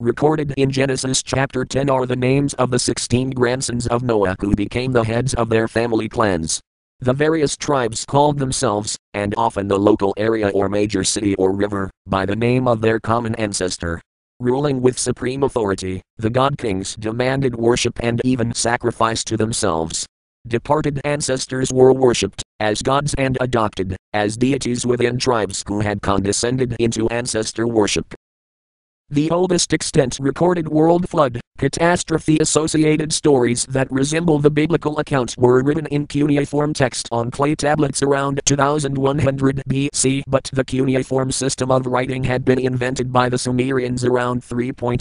Recorded in Genesis chapter 10 are the names of the 16 grandsons of Noah who became the heads of their family clans. The various tribes called themselves, and often the local area or major city or river, by the name of their common ancestor. Ruling with supreme authority, the god kings demanded worship and even sacrifice to themselves. Departed ancestors were worshipped as gods and adopted as deities within tribes who had condescended into ancestor worship. The oldest extant recorded world flood, catastrophe-associated stories that resemble the biblical account were written in cuneiform text on clay tablets around 2100 BC, but the cuneiform system of writing had been invented by the Sumerians around 3000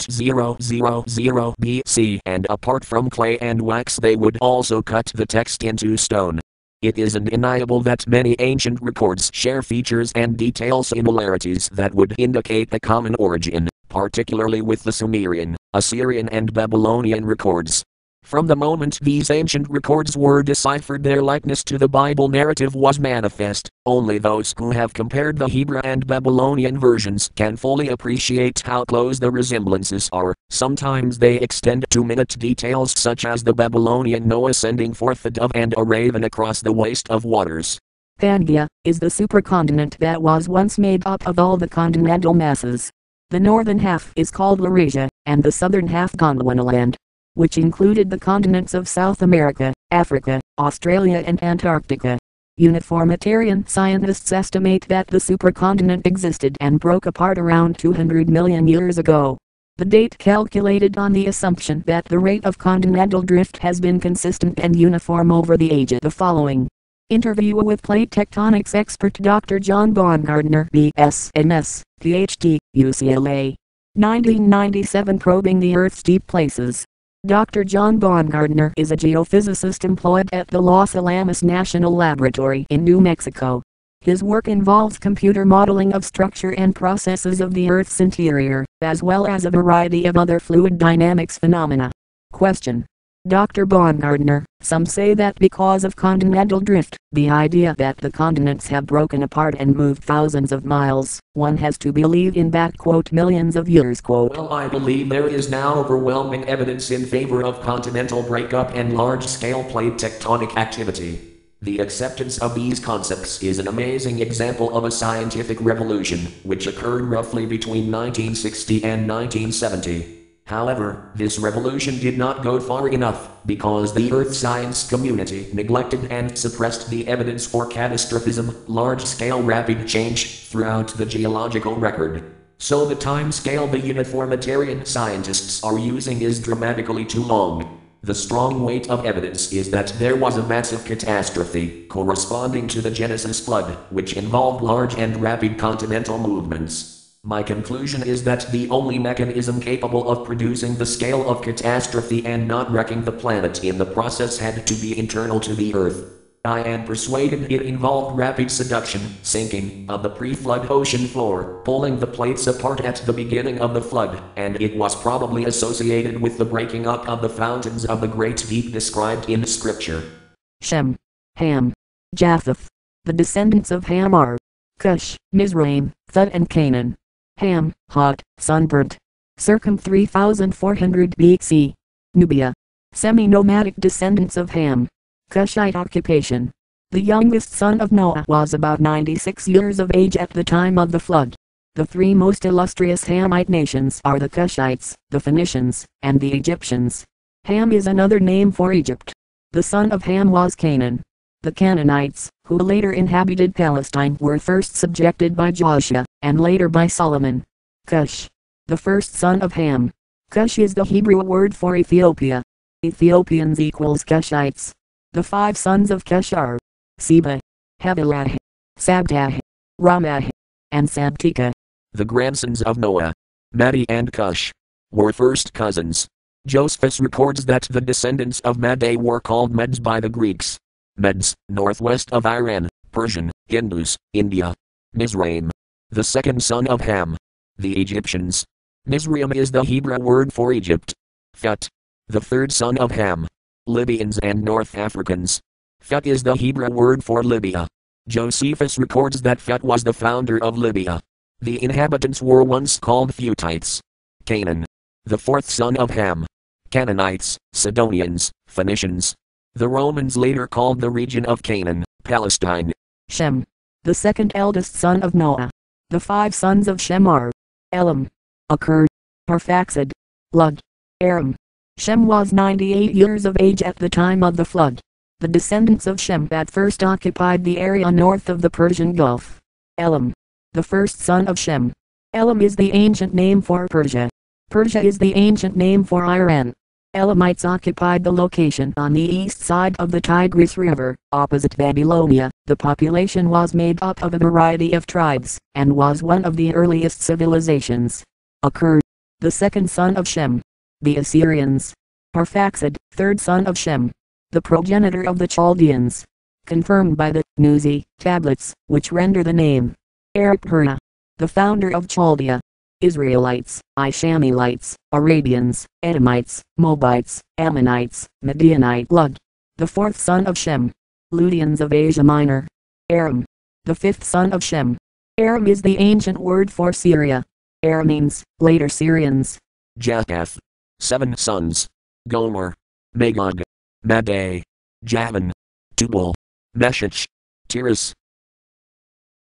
BC, and apart from clay and wax they would also cut the text into stone. It is undeniable that many ancient records share features and detail similarities that would indicate a common origin, particularly with the Sumerian, Assyrian and Babylonian records. From the moment these ancient records were deciphered, their likeness to the Bible narrative was manifest. Only those who have compared the Hebrew and Babylonian versions can fully appreciate how close the resemblances are. Sometimes they extend to minute details such as the Babylonian Noah sending forth a dove and a raven across the waste of waters. Pangaea is the supercontinent that was once made up of all the continental masses. The northern half is called Laurasia, and the southern half Gondwanaland, which included the continents of South America, Africa, Australia and Antarctica. Uniformitarian scientists estimate that the supercontinent existed and broke apart around 200 million years ago. The date calculated on the assumption that the rate of continental drift has been consistent and uniform over the ages. The following interview with plate tectonics expert Dr. John Baumgartner, B.S. M.S., Ph.D., UCLA. 1997. Probing the Earth's deep places. Dr. John Baumgartner is a geophysicist employed at the Los Alamos National Laboratory in New Mexico. His work involves computer modeling of structure and processes of the Earth's interior, as well as a variety of other fluid dynamics phenomena. Question. Dr. Baumgartner, some say that because of continental drift, the idea that the continents have broken apart and moved thousands of miles, one has to believe in millions of years. Well, I believe there is now overwhelming evidence in favor of continental breakup and large-scale plate tectonic activity. The acceptance of these concepts is an amazing example of a scientific revolution, which occurred roughly between 1960 and 1970. However, this revolution did not go far enough, because the earth science community neglected and suppressed the evidence for catastrophism, large-scale rapid change, throughout the geological record. So the time scale the uniformitarian scientists are using is dramatically too long. The strong weight of evidence is that there was a massive catastrophe, corresponding to the Genesis flood, which involved large and rapid continental movements. My conclusion is that the only mechanism capable of producing the scale of catastrophe and not wrecking the planet in the process had to be internal to the Earth. I am persuaded it involved rapid subduction, sinking, of the pre-flood ocean floor, pulling the plates apart at the beginning of the flood, and it was probably associated with the breaking up of the fountains of the great deep described in Scripture. Shem, Ham, Japheth. The descendants of Ham are Cush, Mizraim, Thud and Canaan. Ham, hot, sunburnt. Circum 3400 BC. Nubia. Semi-nomadic descendants of Ham. Cushite occupation. The youngest son of Noah was about 96 years of age at the time of the flood. The three most illustrious Hamite nations are the Cushites, the Phoenicians, and the Egyptians. Ham is another name for Egypt. The son of Ham was Canaan. The Canaanites, who later inhabited Palestine, were first subjected by Joshua, and later by Solomon. Cush. The first son of Ham. Cush is the Hebrew word for Ethiopia. Ethiopians equals Cushites. The five sons of Cush are Seba, Havilah, Sabtah, Ramah, and Sabtika. The grandsons of Noah, Madai and Cush, were first cousins. Josephus records that the descendants of Madai were called Medes by the Greeks. Medes, northwest of Iran, Persian, Hindus, India. Mizraim. The second son of Ham. The Egyptians. Mizraim is the Hebrew word for Egypt. Phut. The third son of Ham. Libyans and North Africans. Phut is the Hebrew word for Libya. Josephus records that Phut was the founder of Libya. The inhabitants were once called Phutites. Canaan. the fourth son of Ham. Canaanites, Sidonians, Phoenicians. The Romans later called the region of Canaan, Palestine. Shem, the second eldest son of Noah. The five sons of Shem are Elam, Akur, Arphaxad, Lud, Aram. Shem was 98 years of age at the time of the flood. The descendants of Shem at first occupied the area north of the Persian Gulf. Elam, the first son of Shem. Elam is the ancient name for Persia. Persia is the ancient name for Iran. Elamites occupied the location on the east side of the Tigris River, opposite Babylonia. The population was made up of a variety of tribes, and was one of the earliest civilizations. Akur, the second son of Shem. The Assyrians. Arphaxad, third son of Shem. The progenitor of the Chaldeans. Confirmed by the Nuzi tablets, which render the name Aripura, the founder of Chaldea. Israelites, Ishmaelites, Arabians, Edomites, Moabites, Ammonites, Midianite. Lud, the fourth son of Shem. Ludians of Asia Minor. Aram, the fifth son of Shem. Aram is the ancient word for Syria. Arameans, later Syrians. Japheth. 7 sons. Gomer, Magog, Madai, Javan, Tubal, Meshech, Tiras.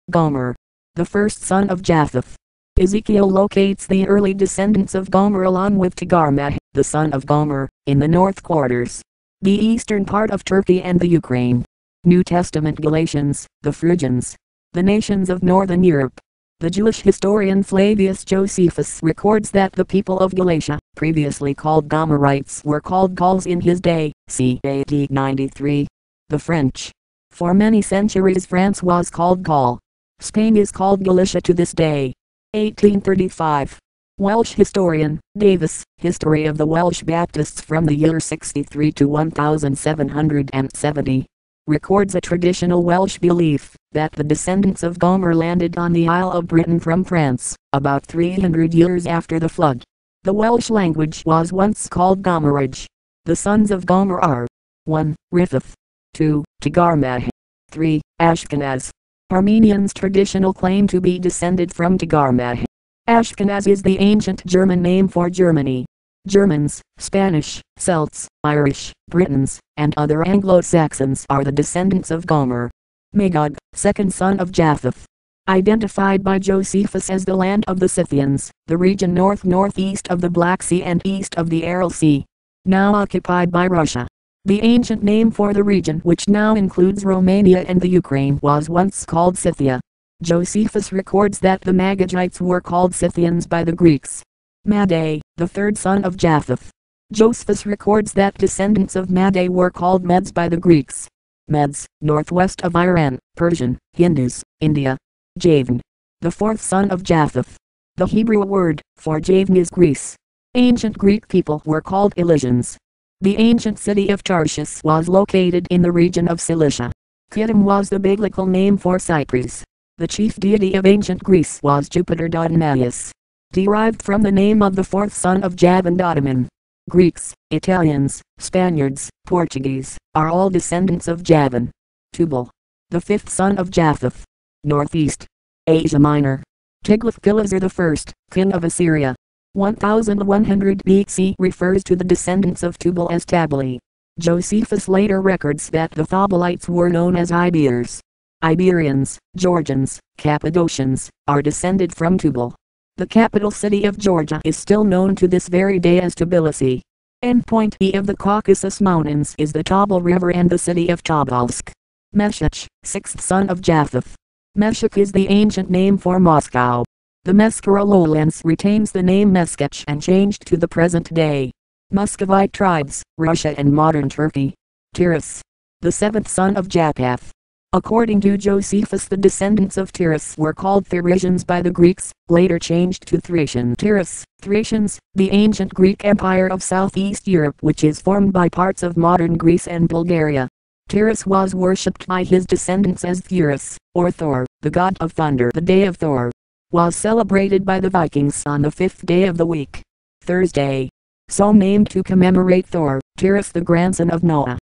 Gomer, the first son of Japheth. Ezekiel locates the early descendants of Gomer along with Togarmah, the son of Gomer, in the north quarters, the eastern part of Turkey and the Ukraine. New Testament Galatians, the Phrygians, the nations of northern Europe. The Jewish historian Flavius Josephus records that the people of Galatia, previously called Gomerites, were called Gauls in his day, c. AD 93. The French. For many centuries France was called Gaul. Spain is called Galicia to this day. 1835. Welsh historian, Davis, History of the Welsh Baptists from the year 63 to 1770, records a traditional Welsh belief that the descendants of Gomer landed on the Isle of Britain from France, about 300 years after the flood. The Welsh language was once called Gomerage. The sons of Gomer are 1. Riphath, 2. Togarmah, 3. Ashkenaz. Armenians' traditional claim to be descended from Togarmah. Ashkenaz is the ancient German name for Germany. Germans, Spanish, Celts, Irish, Britons, and other Anglo-Saxons are the descendants of Gomer. Magog, second son of Japheth. Identified by Josephus as the land of the Scythians, the region north-northeast of the Black Sea and east of the Aral Sea. Now occupied by Russia. The ancient name for the region, which now includes Romania and the Ukraine, was once called Scythia. Josephus records that the Magagites were called Scythians by the Greeks. Madai, the third son of Japheth. Josephus records that descendants of Madai were called Medes by the Greeks. Medes, northwest of Iran, Persian, Hindus, India. Javan, the fourth son of Japheth. The Hebrew word for Javan is Greece. Ancient Greek people were called Elysians. The ancient city of Tarshish was located in the region of Cilicia. Kittim was the biblical name for Cyprus. The chief deity of ancient Greece was Jupiter Dodonaios, derived from the name of the fourth son of Javan Dodaman. Greeks, Italians, Spaniards, Portuguese, are all descendants of Javan. Tubal, the fifth son of Japheth. Northeast Asia Minor. Tiglath-Pileser I, king of Assyria, 1100 BC, refers to the descendants of Tubal as Tabali. Josephus later records that the Thobalites were known as Ibeers. Iberians, Georgians, Cappadocians, are descended from Tubal. The capital city of Georgia is still known to this very day as Tbilisi. Endpoint E of the Caucasus Mountains is the Tobol River and the city of Tobolsk. Meshech, sixth son of Japheth. Meshech is the ancient name for Moscow. The Meskhera lowlands retains the name Meskech and changed to the present day. Muscovite tribes, Russia and modern Turkey. Tiras, the seventh son of Japheth. According to Josephus, the descendants of Tiras were called Thracians by the Greeks, later changed to Thracian. Tiras, Thracians, the ancient Greek empire of southeast Europe, which is formed by parts of modern Greece and Bulgaria. Tiras was worshipped by his descendants as Thuris, or Thor, the god of thunder. The day of Thor was celebrated by the Vikings on the fifth day of the week, Thursday, so named to commemorate Thor, Tiras the grandson of Noah.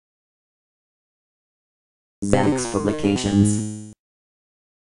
Xanax Publications.